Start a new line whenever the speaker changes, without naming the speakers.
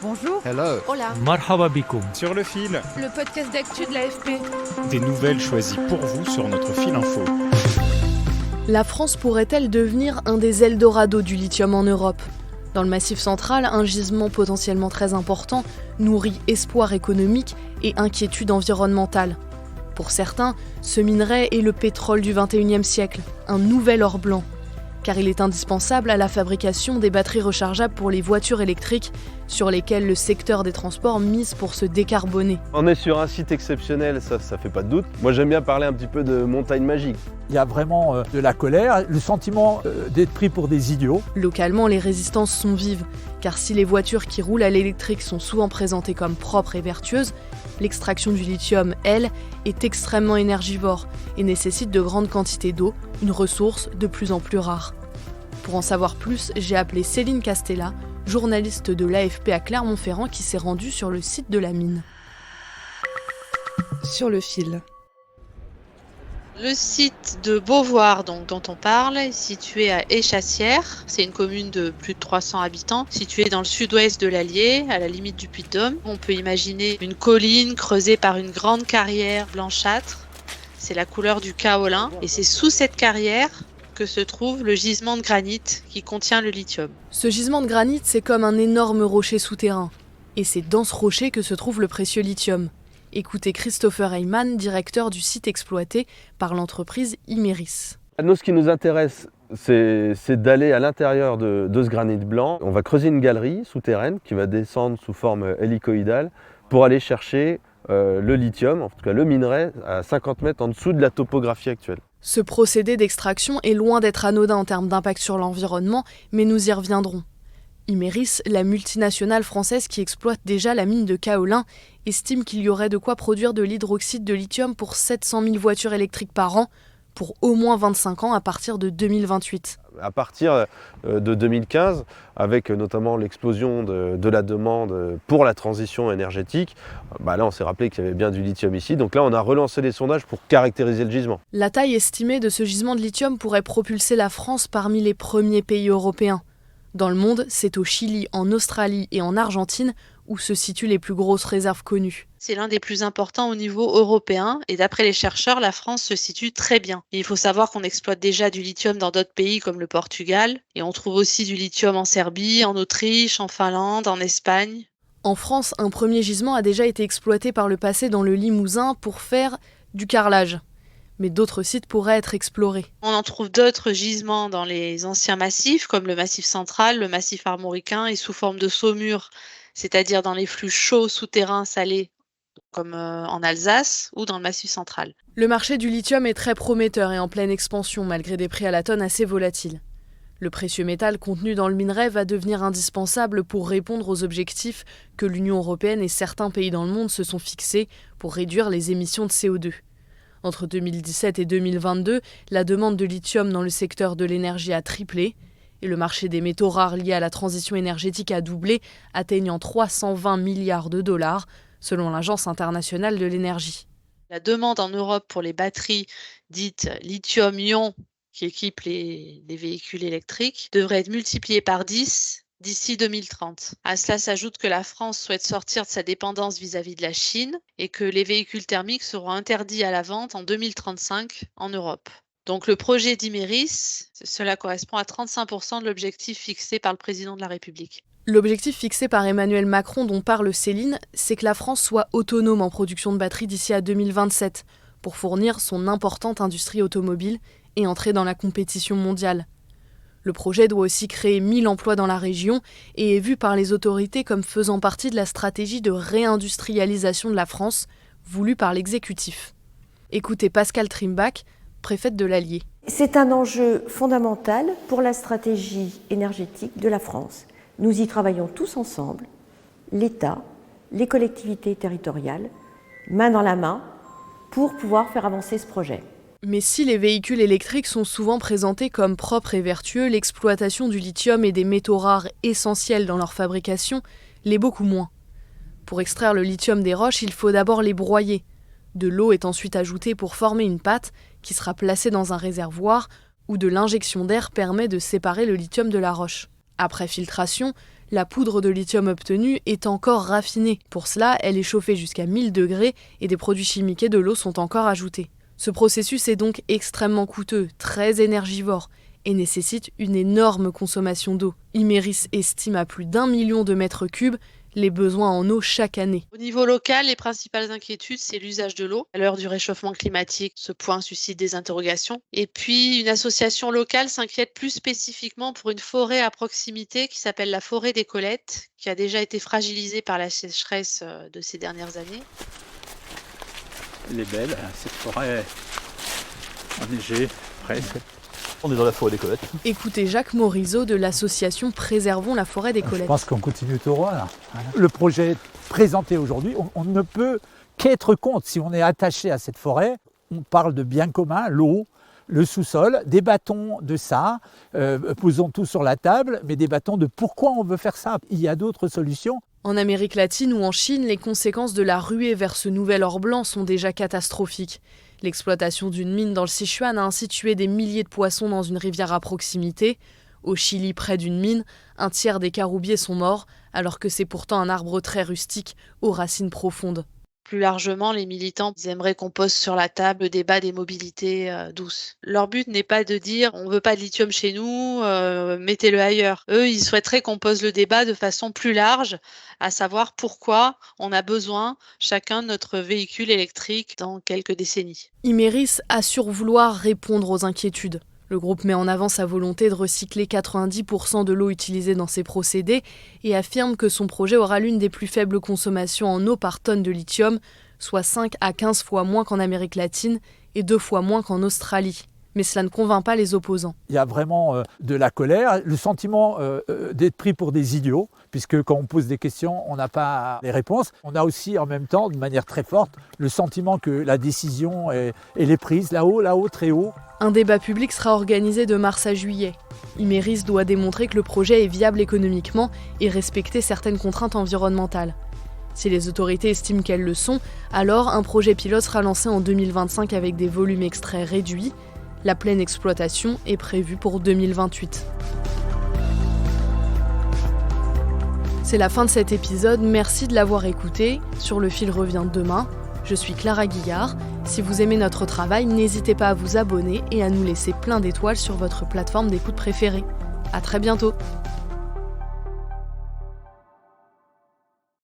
Bonjour.
Hello.
Hola.
Marhaba bikoum.
Sur le fil,
Le podcast d'actu de l'AFP.
des nouvelles choisies pour vous sur notre fil info.
La France pourrait-elle devenir un des Eldorado du lithium en Europe ? Dans le Massif central, un gisement potentiellement très important nourrit espoir économique et inquiétude environnementale. Pour certains, ce minerai est le pétrole du XXIe siècle, un nouvel or blanc. Car il est indispensable à la fabrication des batteries rechargeables pour les voitures électriques, sur lesquelles le secteur des transports mise pour se décarboner.
On est sur un site exceptionnel, ça fait pas de doute. Moi j'aime bien parler un petit peu de montagne magique.
Il y a vraiment de la colère, le sentiment d'être pris pour des idiots.
Localement, les résistances sont vives, car si les voitures qui roulent à l'électrique sont souvent présentées comme propres et vertueuses, l'extraction du lithium, elle, est extrêmement énergivore et nécessite de grandes quantités d'eau, une ressource de plus en plus rare. Pour en savoir plus, j'ai appelé Céline Castella, journaliste de l'AFP à Clermont-Ferrand qui s'est rendue sur le site de la mine. Sur le fil.
Le site de Beauvoir, dont on parle, est situé à Échassières. C'est une commune de plus de 300 habitants, située dans le sud-ouest de l'Allier, à la limite du Puy-de-Dôme. On peut imaginer une colline creusée par une grande carrière blanchâtre. C'est la couleur du kaolin. Et c'est sous cette carrière que se trouve le gisement de granit qui contient le lithium.
Ce gisement de granit, c'est comme un énorme rocher souterrain. Et c'est dans ce rocher que se trouve le précieux lithium. Écoutez Christopher Heyman, directeur du site exploité par l'entreprise Imerys.
Nous, ce qui nous intéresse, c'est d'aller à l'intérieur de ce granit blanc. On va creuser une galerie souterraine qui va descendre sous forme hélicoïdale pour aller chercher le lithium, en tout cas le minerai, à 50 mètres en dessous de la topographie actuelle.
Ce procédé d'extraction est loin d'être anodin en termes d'impact sur l'environnement, mais nous y reviendrons. Imerys, la multinationale française qui exploite déjà la mine de kaolin, estime qu'il y aurait de quoi produire de l'hydroxyde de lithium pour 700 000 voitures électriques par an, pour au moins 25 ans à partir de 2028.
À partir de 2015, avec notamment l'explosion de la demande pour la transition énergétique, là on s'est rappelé qu'il y avait bien du lithium ici, donc là on a relancé les sondages pour caractériser le gisement.
La taille estimée de ce gisement de lithium pourrait propulser la France parmi les premiers pays européens. Dans le monde, c'est au Chili, en Australie et en Argentine où se situent les plus grosses réserves connues.
C'est l'un des plus importants au niveau européen et d'après les chercheurs, la France se situe très bien. Et il faut savoir qu'on exploite déjà du lithium dans d'autres pays comme le Portugal et on trouve aussi du lithium en Serbie, en Autriche, en Finlande, en Espagne.
En France, un premier gisement a déjà été exploité par le passé dans le Limousin pour faire du carrelage. Mais d'autres sites pourraient être explorés.
On en trouve d'autres gisements dans les anciens massifs, comme le massif central, le massif armoricain, et sous forme de saumure, c'est-à-dire dans les flux chauds souterrains salés, comme en Alsace ou dans le massif central.
Le marché du lithium est très prometteur et en pleine expansion, malgré des prix à la tonne assez volatiles. Le précieux métal contenu dans le minerai va devenir indispensable pour répondre aux objectifs que l'Union européenne et certains pays dans le monde se sont fixés pour réduire les émissions de CO2. Entre 2017 et 2022, la demande de lithium dans le secteur de l'énergie a triplé et le marché des métaux rares liés à la transition énergétique a doublé, atteignant 320 milliards de dollars, selon l'Agence internationale de l'énergie.
La demande en Europe pour les batteries dites lithium-ion qui équipent les véhicules électriques devrait être multipliée par 10 d'ici 2030. À cela s'ajoute que la France souhaite sortir de sa dépendance vis-à-vis de la Chine et que les véhicules thermiques seront interdits à la vente en 2035 en Europe. Donc le projet d'Imerys, cela correspond à 35% de l'objectif fixé par le président de la République.
L'objectif fixé par Emmanuel Macron dont parle Céline, c'est que la France soit autonome en production de batteries d'ici à 2027 pour fournir son importante industrie automobile et entrer dans la compétition mondiale. Le projet doit aussi créer 1000 emplois dans la région et est vu par les autorités comme faisant partie de la stratégie de réindustrialisation de la France, voulue par l'exécutif. Écoutez Pascale Trimbach, préfète de l'Allier.
C'est un enjeu fondamental pour la stratégie énergétique de la France. Nous y travaillons tous ensemble, l'État, les collectivités territoriales, main dans la main, pour pouvoir faire avancer ce projet.
Mais si les véhicules électriques sont souvent présentés comme propres et vertueux, l'exploitation du lithium et des métaux rares essentiels dans leur fabrication l'est beaucoup moins. Pour extraire le lithium des roches, il faut d'abord les broyer. De l'eau est ensuite ajoutée pour former une pâte qui sera placée dans un réservoir où de l'injection d'air permet de séparer le lithium de la roche. Après filtration, la poudre de lithium obtenue est encore raffinée. Pour cela, elle est chauffée jusqu'à 1000 degrés et des produits chimiques et de l'eau sont encore ajoutés. Ce processus est donc extrêmement coûteux, très énergivore et nécessite une énorme consommation d'eau. Imerys estime à plus d'1 million de mètres cubes les besoins en eau chaque année.
Au niveau local, les principales inquiétudes, c'est l'usage de l'eau. À l'heure du réchauffement climatique, ce point suscite des interrogations. Et puis, une association locale s'inquiète plus spécifiquement pour une forêt à proximité qui s'appelle la forêt des Colettes, qui a déjà été fragilisée par la sécheresse de ces dernières années.
Elle est belle, cette forêt enneigée, presque.
On est dans la forêt des Colettes.
Écoutez Jacques Morisot de l'association Préservons la forêt des Colettes.
Je pense qu'on continue tout droit là. Le projet présenté aujourd'hui, on ne peut qu'être contre. Si on est attaché à cette forêt, on parle de bien commun, l'eau, le sous-sol, débattons de ça, posons tout sur la table, mais débattons de pourquoi on veut faire ça. Il y a d'autres solutions.
En Amérique latine ou en Chine, les conséquences de la ruée vers ce nouvel or blanc sont déjà catastrophiques. L'exploitation d'une mine dans le Sichuan a ainsi tué des milliers de poissons dans une rivière à proximité. Au Chili, près d'une mine, un tiers des caroubiers sont morts, alors que c'est pourtant un arbre très rustique, aux racines profondes.
Plus largement, les militants aimeraient qu'on pose sur la table le débat des mobilités douces. Leur but n'est pas de dire on veut pas de lithium chez nous, mettez-le ailleurs. Eux, ils souhaiteraient qu'on pose le débat de façon plus large, à savoir pourquoi on a besoin chacun de notre véhicule électrique dans quelques décennies.
Imerys assure vouloir répondre aux inquiétudes. Le groupe met en avant sa volonté de recycler 90% de l'eau utilisée dans ses procédés et affirme que son projet aura l'une des plus faibles consommations en eau par tonne de lithium, soit 5 à 15 fois moins qu'en Amérique latine et 2 fois moins qu'en Australie. Mais cela ne convainc pas les opposants.
Il y a vraiment de la colère, le sentiment d'être pris pour des idiots, puisque quand on pose des questions, on n'a pas les réponses. On a aussi en même temps, de manière très forte, le sentiment que la décision elle est prise là-haut, très haut.
Un débat public sera organisé de mars à juillet. Imerys doit démontrer que le projet est viable économiquement et respecter certaines contraintes environnementales. Si les autorités estiment qu'elles le sont, alors un projet pilote sera lancé en 2025 avec des volumes extraits réduits. La pleine exploitation est prévue pour 2028. C'est la fin de cet épisode, merci de l'avoir écouté. Sur le fil revient demain. Je suis Clara Guillard. Si vous aimez notre travail, n'hésitez pas à vous abonner et à nous laisser plein d'étoiles sur votre plateforme d'écoute préférée. À très bientôt.